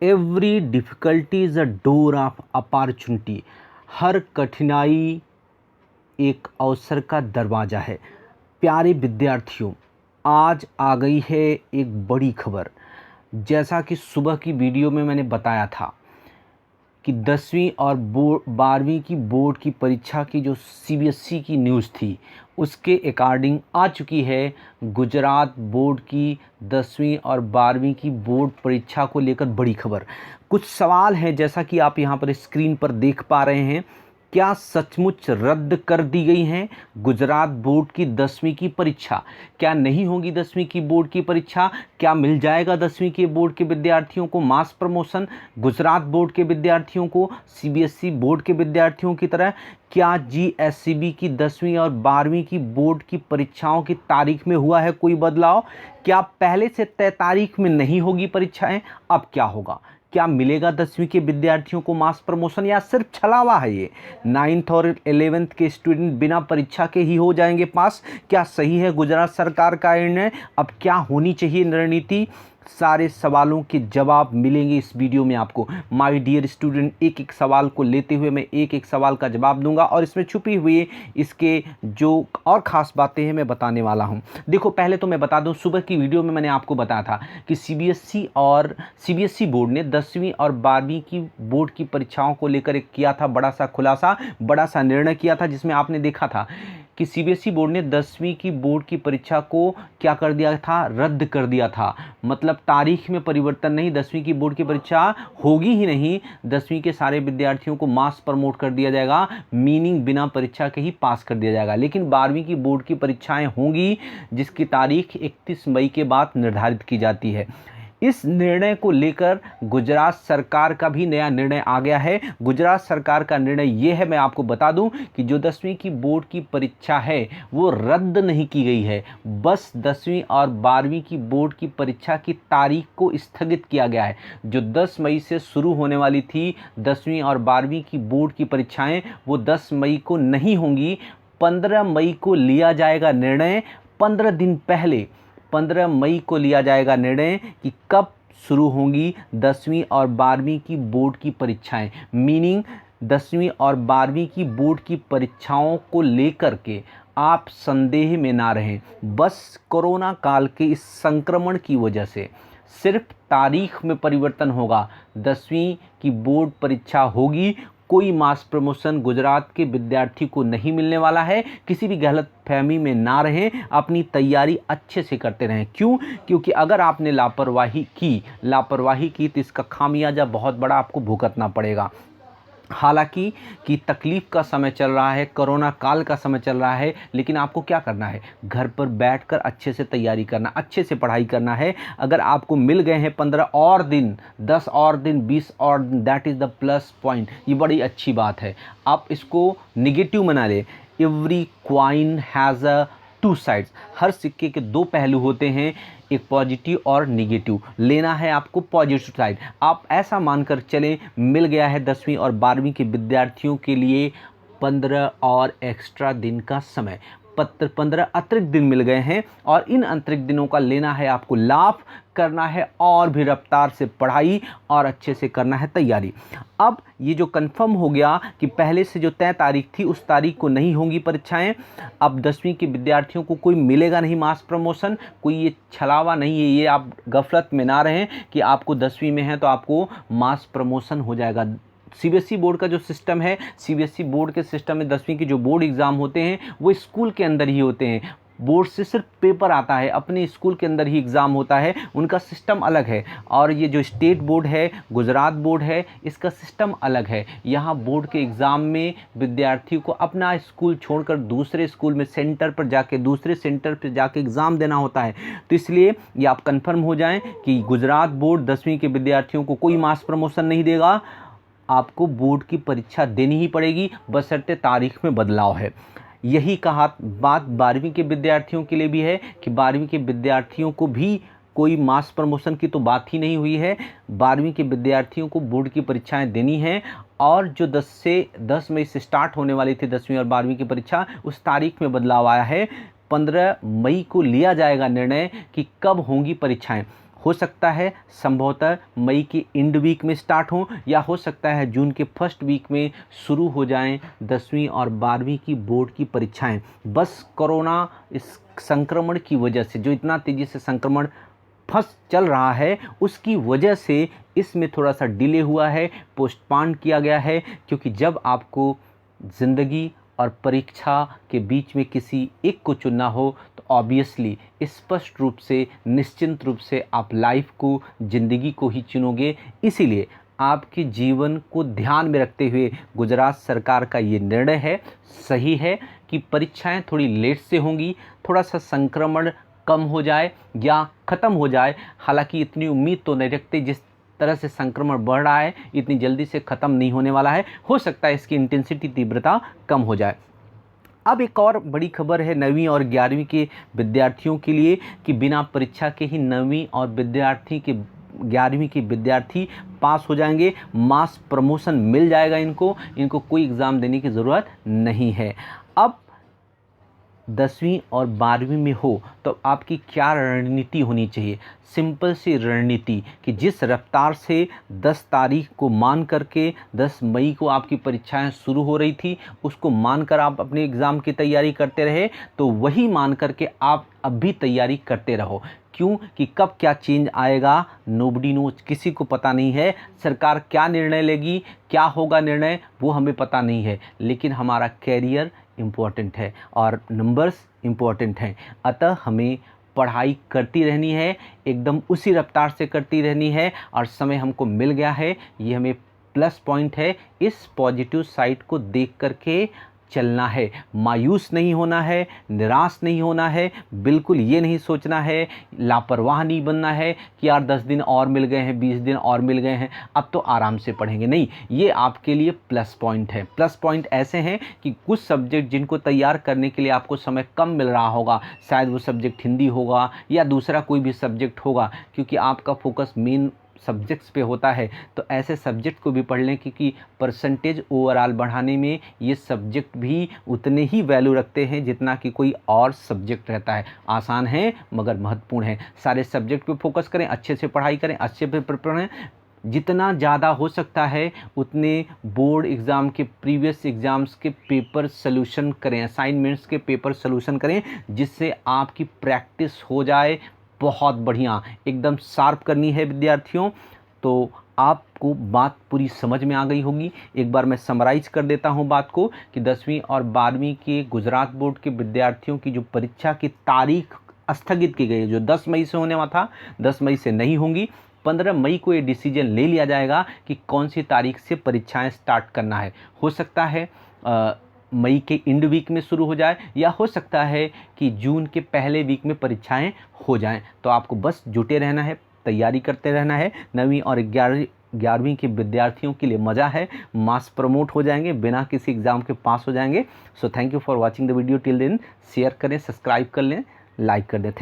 Every difficulty is a door of opportunity. हर कठिनाई एक अवसर का दरवाज़ा है। प्यारे विद्यार्थियों, आज आ गई है एक बड़ी खबर। जैसा कि सुबह की वीडियो में मैंने बताया था कि 10वीं और 12वीं की बोर्ड की परीक्षा की जो सीबीएसई की न्यूज़ थी, उसके अकॉर्डिंग आ चुकी है गुजरात बोर्ड की 10वीं और 12वीं की बोर्ड परीक्षा को लेकर बड़ी खबर। कुछ सवाल हैं, जैसा कि आप यहाँ पर स्क्रीन पर देख पा रहे हैं। क्या सचमुच रद्द कर दी गई हैं गुजरात बोर्ड की 10वीं की परीक्षा? क्या नहीं होगी 10वीं की बोर्ड की परीक्षा? क्या मिल जाएगा 10वीं के बोर्ड के विद्यार्थियों को मास प्रमोशन, गुजरात बोर्ड के विद्यार्थियों को सीबीएसई बोर्ड के विद्यार्थियों की तरह? क्या जीएससीबी की 10वीं और 12वीं की बोर्ड की परीक्षाओं की तारीख में हुआ है कोई बदलाव? क्या पहले से तय तारीख में नहीं होगी परीक्षाएं? अब क्या होगा? क्या मिलेगा 10वीं के विद्यार्थियों को मास प्रमोशन, या सिर्फ छलावा है ये? 9th और 11th के स्टूडेंट बिना परीक्षा के ही हो जाएंगे पास? क्या सही है गुजरात सरकार का निर्णय? अब क्या होनी चाहिए रणनीति? सारे सवालों के जवाब मिलेंगे इस वीडियो में आपको। माय डियर स्टूडेंट, एक एक सवाल को लेते हुए मैं एक एक सवाल का जवाब दूंगा और इसमें छुपी हुई इसके जो और ख़ास बातें हैं मैं बताने वाला हूं। देखो, पहले तो मैं बता दूं, सुबह की वीडियो में मैंने आपको बताया था कि सीबीएसई बोर्ड ने 10वीं और 12वीं की बोर्ड की परीक्षाओं को लेकर एक किया था बड़ा सा खुलासा, बड़ा सा निर्णय किया था, जिसमें आपने देखा था कि सीबीएसई बोर्ड ने 10वीं की बोर्ड की परीक्षा को क्या कर दिया था? रद्द कर दिया था। मतलब तारीख में परिवर्तन नहीं, 10वीं की बोर्ड की परीक्षा होगी ही नहीं। 10वीं के सारे विद्यार्थियों को मास प्रमोट कर दिया जाएगा, मीनिंग बिना परीक्षा के ही पास कर दिया जाएगा। लेकिन 12वीं की बोर्ड की परीक्षाएं होंगी, जिसकी तारीख 31 मई के बाद निर्धारित की जाती है। इस निर्णय को लेकर गुजरात सरकार का भी नया निर्णय आ गया है। गुजरात सरकार का निर्णय ये है, मैं आपको बता दूं, कि जो 10वीं की बोर्ड की परीक्षा है वो रद्द नहीं की गई है, बस 10वीं और 12वीं की बोर्ड की परीक्षा की तारीख को स्थगित किया गया है। जो 10 मई से शुरू होने वाली थी 10वीं और 12वीं की बोर्ड की परीक्षाएं, वो 10 मई को नहीं होंगी। 15 मई को लिया जाएगा निर्णय। 15 दिन पहले 15 मई को लिया जाएगा निर्णय कि कब शुरू होंगी 10वीं और 12वीं की बोर्ड की परीक्षाएं। मीनिंग 10वीं और 12वीं की बोर्ड की परीक्षाओं को लेकर के आप संदेह में ना रहें। बस कोरोना काल के इस संक्रमण की वजह से सिर्फ तारीख में परिवर्तन होगा। 10वीं की बोर्ड परीक्षा होगी। कोई मास प्रमोशन गुजरात के विद्यार्थी को नहीं मिलने वाला है। किसी भी गलत फहमी में ना रहें, अपनी तैयारी अच्छे से करते रहें। क्यों? क्योंकि अगर आपने लापरवाही की तो इसका खामियाजा बहुत बड़ा आपको भुगतना पड़ेगा। हालांकि कि तकलीफ़ का समय चल रहा है, कोरोना काल का समय चल रहा है, लेकिन आपको क्या करना है? घर पर बैठकर अच्छे से तैयारी करना, अच्छे से पढ़ाई करना है। अगर आपको मिल गए हैं 15 और दिन, 10 और दिन, 20 और दिन, that is the plus point. ये बड़ी अच्छी बात है। आप इसको निगेटिव मना लें। Every coin has a two sides. हर सिक्के के दो पहलू होते हैं, एक पॉजिटिव और निगेटिव। लेना है आपको पॉजिटिव साइड। आप ऐसा मानकर चलें, मिल गया है 10वीं और 12वीं के विद्यार्थियों के लिए 15 और एक्स्ट्रा दिन का समय। 15 अतिरिक्त दिन मिल गए हैं और इन अतिरिक्त दिनों का लेना है आपको लाभ, करना है और भी रफ्तार से पढ़ाई और अच्छे से करना है तैयारी। अब ये जो कंफर्म हो गया कि पहले से जो तय तारीख थी उस तारीख को नहीं होंगी परीक्षाएं। अब 10वीं के विद्यार्थियों को कोई मिलेगा नहीं मास प्रमोशन। कोई ये छलावा नहीं है, ये आप गफलत में ना रहें कि आपको 10वीं में है तो आपको मास प्रमोशन हो जाएगा। सीबीएसई बोर्ड का जो सिस्टम है, सीबीएसई बोर्ड के सिस्टम में 10वीं के जो बोर्ड एग्ज़ाम होते हैं वो स्कूल के अंदर ही होते हैं। बोर्ड से सिर्फ पेपर आता है, अपने स्कूल के अंदर ही एग्ज़ाम होता है, उनका सिस्टम अलग है। और ये जो स्टेट बोर्ड है, गुजरात बोर्ड है, इसका सिस्टम अलग है। यहाँ बोर्ड के एग्ज़ाम में विद्यार्थी को अपना स्कूल छोड़कर दूसरे स्कूल में दूसरे सेंटर पर जाके एग्ज़ाम देना होता है। तो इसलिए ये आप कन्फर्म हो जाएँ कि गुजरात बोर्ड 10वीं के विद्यार्थियों को कोई मास प्रमोशन नहीं देगा। आपको बोर्ड की परीक्षा देनी ही पड़ेगी, बशर्ते तारीख में बदलाव है। यही बात 12वीं के विद्यार्थियों के लिए भी है कि 12वीं के विद्यार्थियों को भी कोई मास प्रमोशन की तो बात ही नहीं हुई है। 12वीं के विद्यार्थियों को बोर्ड की परीक्षाएं देनी हैं और जो 10 मई से स्टार्ट होने वाली थी 10वीं और 12वीं की परीक्षा, उस तारीख में बदलाव आया है। 15 मई को लिया जाएगा निर्णय कि कब होंगी परीक्षाएं। हो सकता है संभवतः मई के एंड वीक में स्टार्ट हो, या हो सकता है जून के फर्स्ट वीक में शुरू हो जाएं 10वीं और 12वीं की बोर्ड की परीक्षाएं। बस कोरोना इस संक्रमण की वजह से, जो इतना तेज़ी से संक्रमण चल रहा है, उसकी वजह से इसमें थोड़ा सा डिले हुआ है, पोस्टपोन किया गया है। क्योंकि जब आपको ज़िंदगी और परीक्षा के बीच में किसी एक को चुनना हो तो ऑब्वियसली स्पष्ट रूप से, निश्चिंत रूप से आप लाइफ को, ज़िंदगी को ही चुनोगे। इसीलिए आपके जीवन को ध्यान में रखते हुए गुजरात सरकार का ये निर्णय है, सही है कि परीक्षाएं थोड़ी लेट से होंगी, थोड़ा सा संक्रमण कम हो जाए या ख़त्म हो जाए। हालांकि इतनी उम्मीद तो नहीं रखते, जिस तरह से संक्रमण बढ़ रहा है इतनी जल्दी से ख़त्म नहीं होने वाला है। हो सकता है इसकी इंटेंसिटी, तीव्रता कम हो जाए। अब एक और बड़ी खबर है 9वीं और 11वीं के विद्यार्थियों के लिए कि बिना परीक्षा के ही 9वीं और 11वीं के विद्यार्थी पास हो जाएंगे। मास प्रमोशन मिल जाएगा इनको कोई एग्ज़ाम देने की ज़रूरत नहीं है। अब 10वीं और 12वीं में हो तो आपकी क्या रणनीति होनी चाहिए? सिंपल सी रणनीति कि जिस रफ्तार से 10 तारीख को मान करके 10 मई को आपकी परीक्षाएं शुरू हो रही थी, उसको मानकर आप अपने एग्ज़ाम की तैयारी करते रहे, तो वही मान करके आप अब भी तैयारी करते रहो। क्यों कि कब क्या चेंज आएगा नोबडी नोज, किसी को पता नहीं है। सरकार क्या निर्णय लेगी, क्या होगा निर्णय, वो हमें पता नहीं है। लेकिन हमारा कैरियर इम्पोर्टेंट है और नंबर्स इम्पोर्टेंट हैं। अतः हमें पढ़ाई करती रहनी है, एकदम उसी रफ्तार से करती रहनी है, और समय हमको मिल गया है, ये हमें प्लस पॉइंट है। इस पॉजिटिव साइड को देख करके चलना है, मायूस नहीं होना है, निराश नहीं होना है, बिल्कुल ये नहीं सोचना है, लापरवाह नहीं बनना है कि यार 10 दिन और मिल गए हैं, 20 दिन और मिल गए हैं, अब तो आराम से पढ़ेंगे। नहीं, ये आपके लिए प्लस पॉइंट है। प्लस पॉइंट ऐसे हैं कि कुछ सब्जेक्ट जिनको तैयार करने के लिए आपको समय कम मिल रहा होगा, शायद वो सब्जेक्ट हिंदी होगा या दूसरा कोई भी सब्जेक्ट होगा, क्योंकि आपका फोकस मेन सब्जेक्ट्स पे होता है, तो ऐसे सब्जेक्ट को भी पढ़ लें, क्योंकि परसेंटेज ओवरऑल बढ़ाने में ये सब्जेक्ट भी उतने ही वैल्यू रखते हैं जितना कि कोई और सब्जेक्ट रहता है। आसान है मगर महत्वपूर्ण है। सारे सब्जेक्ट पे फोकस करें, अच्छे से पढ़ाई करें, अच्छे से प्रिपेयर करें। जितना ज़्यादा हो सकता है उतने बोर्ड एग्ज़ाम के, प्रीवियस एग्ज़ाम्स के पेपर सॉल्यूशन करें, असाइनमेंट्स के पेपर सॉल्यूशन करें, जिससे आपकी प्रैक्टिस हो जाए। बहुत बढ़िया, एकदम शार्प करनी है विद्यार्थियों। तो आपको बात पूरी समझ में आ गई होगी। एक बार मैं समराइज़ कर देता हूं बात को कि 10वीं और 12वीं के गुजरात बोर्ड के विद्यार्थियों की जो परीक्षा की तारीख स्थगित की गई है, जो 10 मई से होने वाला था, 10 मई से नहीं होंगी। 15 मई को ये डिसीजन ले लिया जाएगा कि कौन सी तारीख से परीक्षाएं स्टार्ट करना है। हो सकता है मई के एंड वीक में शुरू हो जाए, या हो सकता है कि जून के पहले वीक में परीक्षाएं हो जाएं। तो आपको बस जुटे रहना है, तैयारी करते रहना है। 9वीं और 11वीं के विद्यार्थियों के लिए मज़ा है, मास प्रमोट हो जाएंगे, बिना किसी एग्ज़ाम के पास हो जाएंगे। So thank you for watching the video till then. Share करें, सब्सक्राइब कर लें, लाइक कर दें।